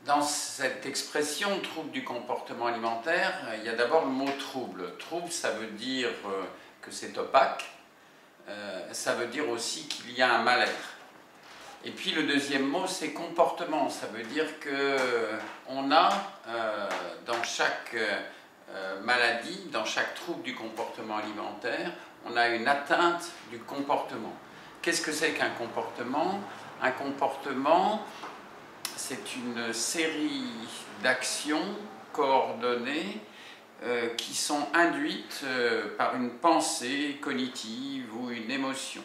Dans cette expression trouble du comportement alimentaire, il y a d'abord le mot trouble. Trouble, ça veut dire que c'est opaque, ça veut dire aussi qu'il y a un mal-être. Et puis le deuxième mot, c'est comportement. Ça veut dire qu'on a dans chaque maladie, dans chaque trouble du comportement alimentaire, on a une atteinte du comportement. Qu'est-ce que c'est qu'un comportement? Un comportement, c'est une série d'actions coordonnées qui sont induites par une pensée cognitive ou une émotion.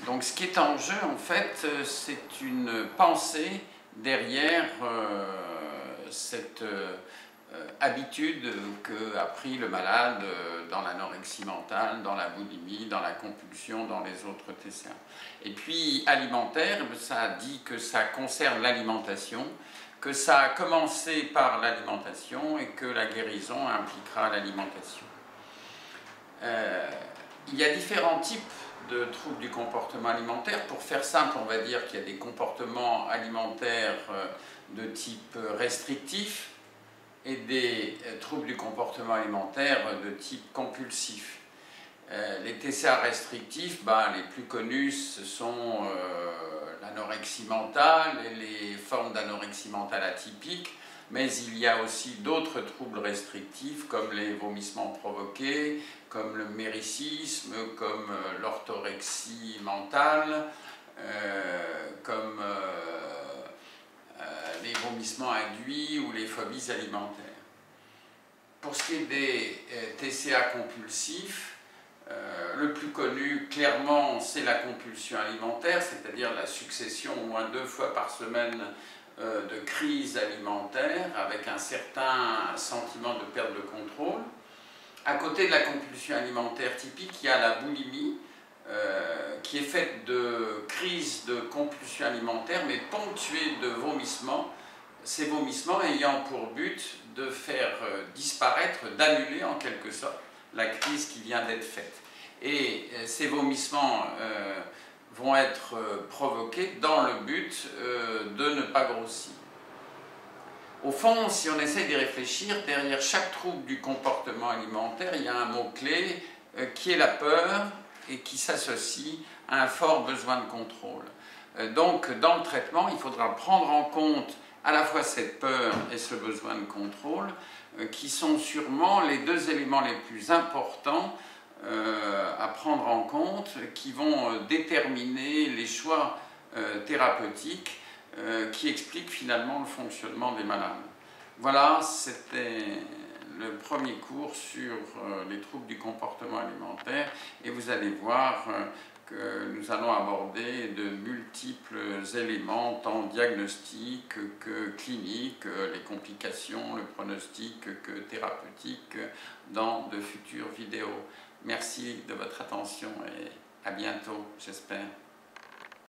Donc ce qui est en jeu, en fait, c'est une pensée derrière cette habitude qu'a pris le malade dans l'anorexie mentale, dans la boulimie, dans la compulsion, dans les autres TCA. Et puis alimentaire, ça dit que ça concerne l'alimentation, que ça a commencé par l'alimentation et que la guérison impliquera l'alimentation. Il y a différents types de troubles du comportement alimentaire. Pour faire simple, on va dire qu'il y a des comportements alimentaires de type restrictif et des troubles du comportement alimentaire de type compulsif. Les TCA restrictifs, les plus connus, ce sont l'anorexie mentale et les formes d'anorexie mentale atypiques, mais il y a aussi d'autres troubles restrictifs comme les vomissements provoqués, comme le méricisme, comme l'orthorexie mentale, comme les vomissements induits ou les phobies alimentaires. Pour ce qui est des TCA compulsifs, le plus connu, clairement, c'est la compulsion alimentaire, c'est-à-dire la succession au moins 2 fois par semaine de crises alimentaires avec un certain sentiment de perte de contrôle. À côté de la compulsion alimentaire typique, il y a la boulimie qui est faite de crises de compulsion alimentaire mais ponctuées de vomissements, ces vomissements ayant pour but de faire disparaître, d'annuler en quelque sorte la crise qui vient d'être faite. Et ces vomissements vont être provoqués dans le but de ne pas grossir. Au fond, si on essaie d'y réfléchir, derrière chaque trouble du comportement alimentaire, il y a un mot-clé qui est la peur et qui s'associe à un fort besoin de contrôle. Donc, dans le traitement, il faudra prendre en compte à la fois cette peur et ce besoin de contrôle, qui sont sûrement les 2 éléments les plus importants à prendre en compte, qui vont déterminer les choix thérapeutiques qui expliquent finalement le fonctionnement des malades. Voilà, c'était le premier cours sur les troubles du comportement alimentaire et vous allez voir que nous allons aborder de multiples éléments, tant diagnostiques que cliniques, les complications, le pronostic que thérapeutique dans de futures vidéos. Merci de votre attention et à bientôt, j'espère.